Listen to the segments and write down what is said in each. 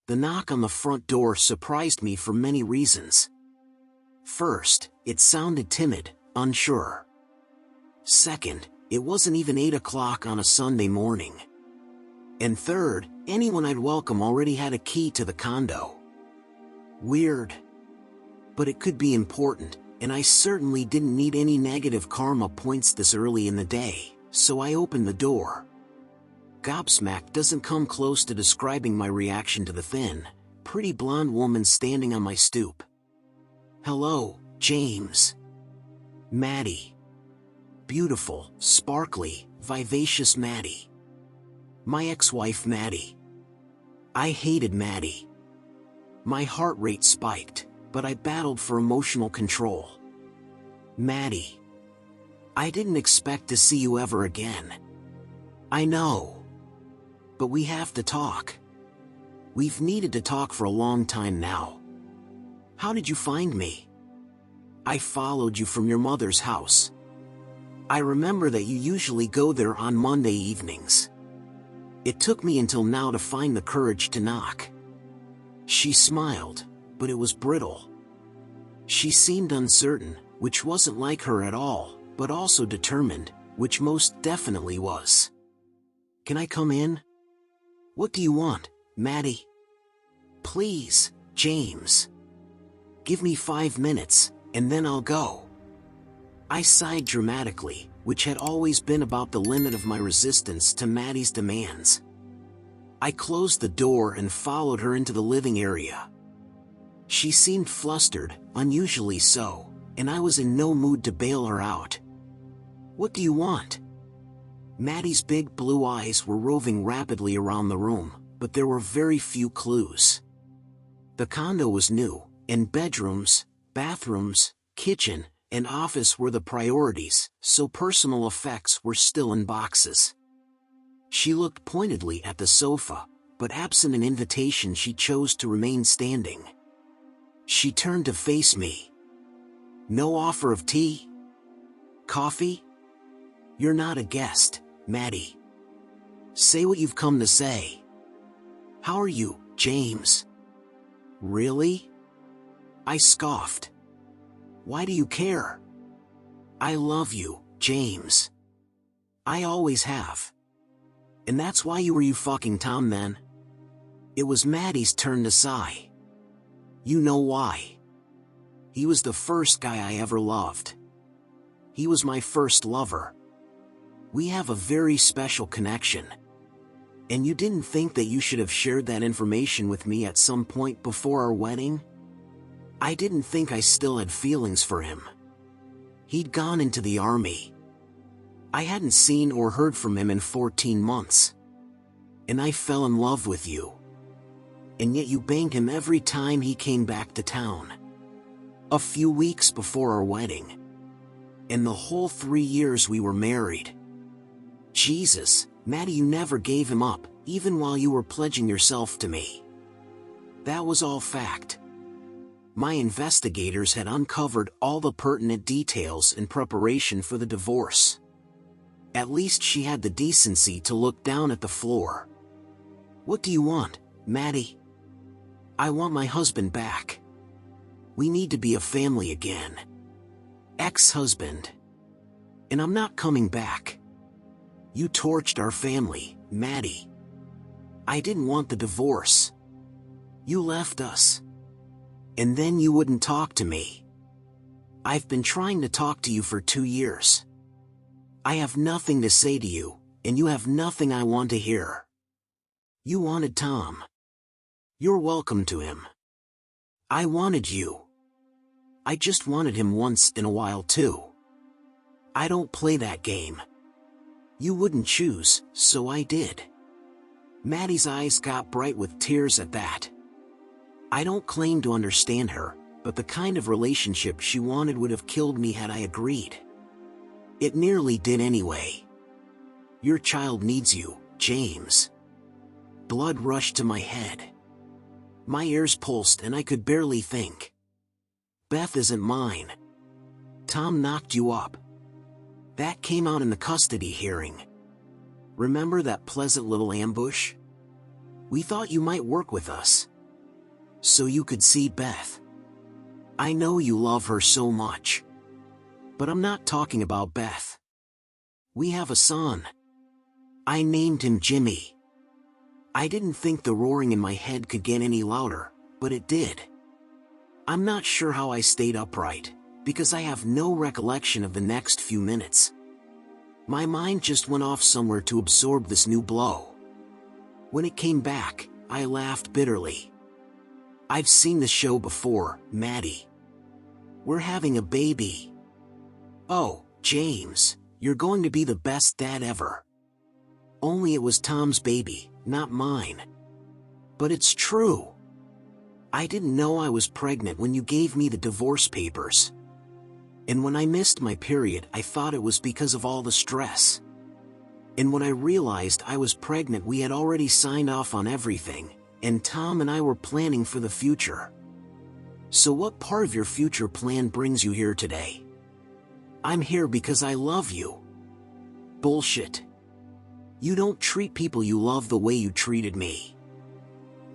The knock on the front door surprised me for many reasons. First, it sounded timid, unsure. Second, it wasn't even 8 o'clock on a Sunday morning. And third, anyone I'd welcome already had a key to the condo. Weird. But it could be important, and I certainly didn't need any negative karma points this early in the day, so I opened the door. Gobsmacked doesn't come close to describing my reaction to the thin, pretty blonde woman standing on my stoop. "Hello, James." Maddie. Beautiful, sparkly, vivacious Maddie. My ex-wife Maddie. I hated Maddie. My heart rate spiked, but I battled for emotional control. "Maddie. I didn't expect to see you ever again. I know. But we have to talk. We've needed to talk for a long time now. How did you find me?" "I followed you from your mother's house. I remember that you usually go there on Monday evenings. It took me until now to find the courage to knock." She smiled, but it was brittle. She seemed uncertain, which wasn't like her at all, but also determined, which most definitely was. "Can I come in?" "What do you want, Maddie?" "Please, James. Give me 5 minutes, and then I'll go." I sighed dramatically, which had always been about the limit of my resistance to Maddie's demands. I closed the door and followed her into the living area. She seemed flustered, unusually so, and I was in no mood to bail her out. "What do you want?" Maddie's big blue eyes were roving rapidly around the room, but there were very few clues. The condo was new, and bedrooms, bathrooms, kitchen, and office were the priorities, so personal effects were still in boxes. She looked pointedly at the sofa, but absent an invitation she chose to remain standing. She turned to face me. "No offer of tea? Coffee? You're not a guest, Maddie. Say what you've come to say." "How are you, James?" "Really?" I scoffed. "Why do you care?" "I love you, James. I always have." "And that's why you fucking Tom then?" It was Maddie's turn to sigh. "You know why. He was the first guy I ever loved. He was my first lover. We have a very special connection. And you didn't think that you should have shared that information with me at some point before our wedding? I didn't think I still had feelings for him. He'd gone into the army. I hadn't seen or heard from him in 14 months. And I fell in love with you. And yet you banged him every time he came back to town. A few weeks before our wedding. And the whole 3 years we were married. Jesus, Maddie, you never gave him up, even while you were pledging yourself to me. That was all fact. My investigators had uncovered all the pertinent details in preparation for the divorce. At least she had the decency to look down at the floor. "What do you want, Maddie?" "I want my husband back. We need to be a family again. Ex-husband. And I'm not coming back. You torched our family, Maddie. I didn't want the divorce. You left us. And then you wouldn't talk to me. I've been trying to talk to you for 2 years. I have nothing to say to you, and you have nothing I want to hear. You wanted Tom. You're welcome to him. I wanted you. I just wanted him once in a while too. I don't play that game. You wouldn't choose, so I did." Maddie's eyes got bright with tears at that. I don't claim to understand her, but the kind of relationship she wanted would have killed me had I agreed. It nearly did anyway. "Your child needs you, James." Blood rushed to my head. My ears pulsed and I could barely think. "Beth isn't mine. Tom knocked you up. That came out in the custody hearing. Remember that pleasant little ambush? We thought you might work with us, So you could see Beth. I know you love her so much. But I'm not talking about Beth. We have a son. I named him Jimmy. I didn't think the roaring in my head could get any louder, but it did. I'm not sure how I stayed upright, because I have no recollection of the next few minutes. My mind just went off somewhere to absorb this new blow. When it came back, I laughed bitterly. I've seen the show before, Maddie. We're having a baby. Oh, James, you're going to be the best dad ever. Only it was Tom's baby, not mine. But it's true. I didn't know I was pregnant when you gave me the divorce papers. And when I missed my period, I thought it was because of all the stress. And when I realized I was pregnant, we had already signed off on everything, and Tom and I were planning for the future. So what part of your future plan brings you here today? I'm here because I love you. Bullshit. You don't treat people you love the way you treated me.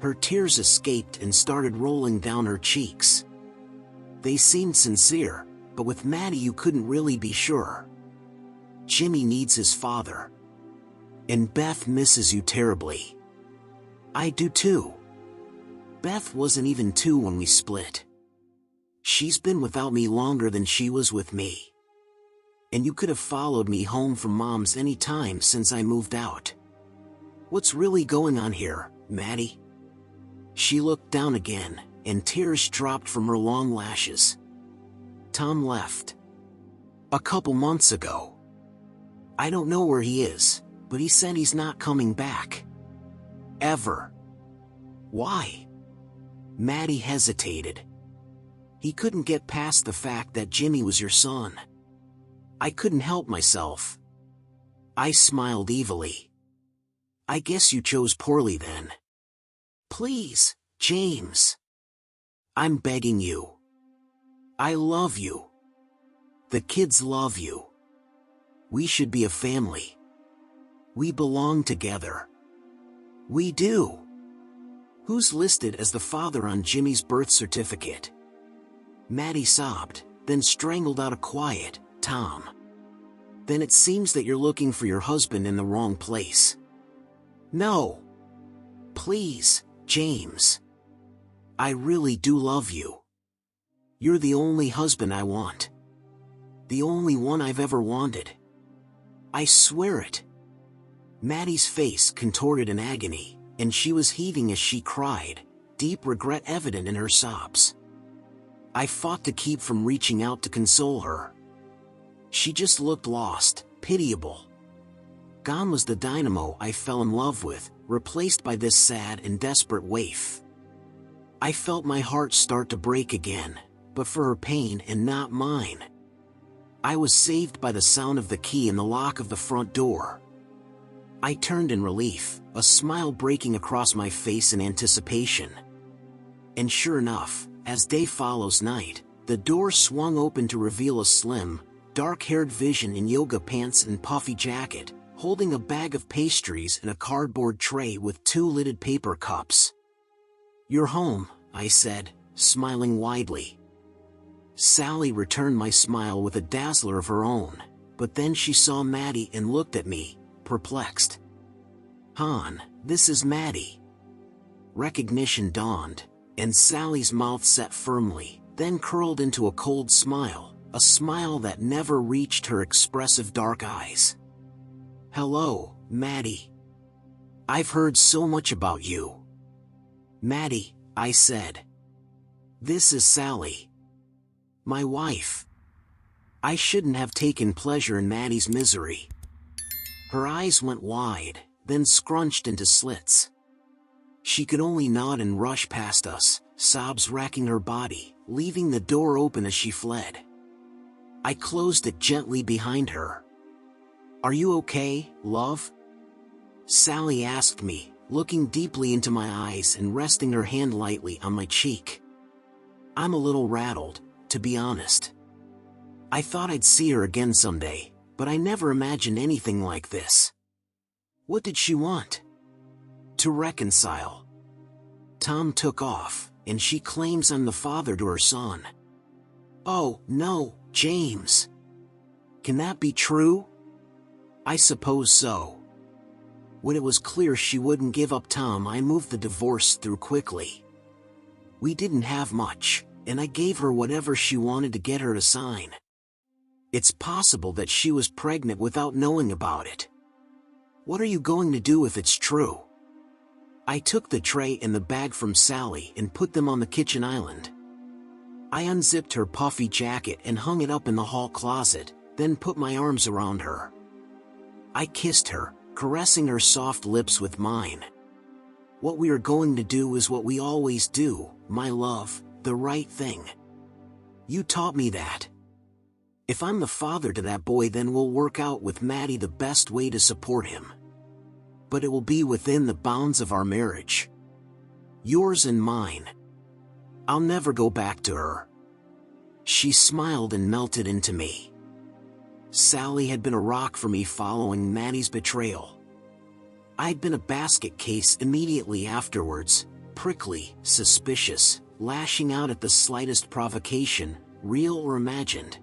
Her tears escaped and started rolling down her cheeks. They seemed sincere, but with Maddie you couldn't really be sure. Jimmy needs his father. And Beth misses you terribly. I do too. Beth wasn't even 2 when we split. She's been without me longer than she was with me. And you could have followed me home from Mom's any time since I moved out. What's really going on here, Maddie? She looked down again, and tears dropped from her long lashes. Tom left. A couple months ago. I don't know where he is, but he said he's not coming back. Ever. Why? Maddie hesitated. He couldn't get past the fact that Jimmy was your son. I couldn't help myself. I smiled evilly. I guess you chose poorly then. Please, James. I'm begging you. I love you. The kids love you. We should be a family. We belong together. We do. Who's listed as the father on Jimmy's birth certificate? Maddie sobbed, then strangled out a quiet, Tom. Then it seems that you're looking for your husband in the wrong place. No. Please, James. I really do love you. You're the only husband I want. The only one I've ever wanted. I swear it. Maddie's face contorted in agony, and she was heaving as she cried, deep regret evident in her sobs. I fought to keep from reaching out to console her. She just looked lost, pitiable. Gone was the dynamo I fell in love with, replaced by this sad and desperate waif. I felt my heart start to break again, but for her pain and not mine. I was saved by the sound of the key in the lock of the front door. I turned in relief, a smile breaking across my face in anticipation. And sure enough, as day follows night, the door swung open to reveal a slim, dark-haired vision in yoga pants and puffy jacket, holding a bag of pastries and a cardboard tray with 2 lidded paper cups. "You're home," I said, smiling widely. Sally returned my smile with a dazzler of her own, but then she saw Maddie and looked at me, perplexed. "Han, this is Maddie." Recognition dawned, and Sally's mouth set firmly, then curled into a cold smile, a smile that never reached her expressive dark eyes. "Hello, Maddie. I've heard so much about you." "Maddie," I said. "This is Sally. My wife." I shouldn't have taken pleasure in Maddie's misery. Her eyes went wide, then scrunched into slits. She could only nod and rush past us, sobs racking her body, leaving the door open as she fled. I closed it gently behind her. "Are you okay, love?" Sally asked me, looking deeply into my eyes and resting her hand lightly on my cheek. I'm a little rattled, to be honest. I thought I'd see her again someday, but I never imagined anything like this. What did she want? To reconcile. Tom took off, and she claims I'm the father to her son. Oh, no, James. Can that be true? I suppose so. When it was clear she wouldn't give up Tom, I moved the divorce through quickly. We didn't have much, and I gave her whatever she wanted to get her to sign. It's possible that she was pregnant without knowing about it. What are you going to do if it's true? I took the tray and the bag from Sally and put them on the kitchen island. I unzipped her puffy jacket and hung it up in the hall closet, then put my arms around her. I kissed her, caressing her soft lips with mine. What we are going to do is what we always do, my love, the right thing. You taught me that. If I'm the father to that boy, then we'll work out with Maddie the best way to support him. But it will be within the bounds of our marriage. Yours and mine. I'll never go back to her. She smiled and melted into me. Sally had been a rock for me following Maddie's betrayal. I'd been a basket case immediately afterwards, prickly, suspicious, lashing out at the slightest provocation, real or imagined.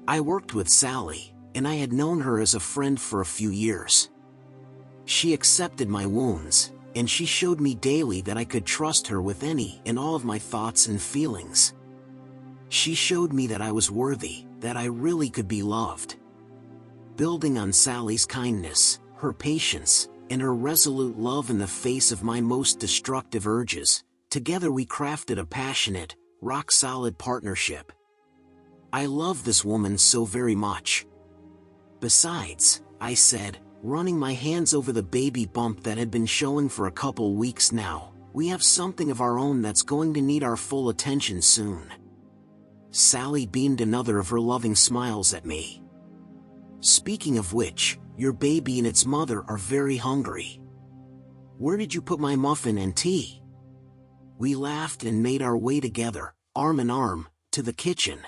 I worked with Sally, and I had known her as a friend for a few years. She accepted my wounds, and she showed me daily that I could trust her with any and all of my thoughts and feelings. She showed me that I was worthy, that I really could be loved. Building on Sally's kindness, her patience, and her resolute love in the face of my most destructive urges, together we crafted a passionate, rock-solid partnership. I love this woman so very much. Besides, I said, running my hands over the baby bump that had been showing for a couple weeks now, we have something of our own that's going to need our full attention soon. Sally beamed another of her loving smiles at me. Speaking of which, your baby and its mother are very hungry. Where did you put my muffin and tea? We laughed and made our way together, arm in arm, to the kitchen.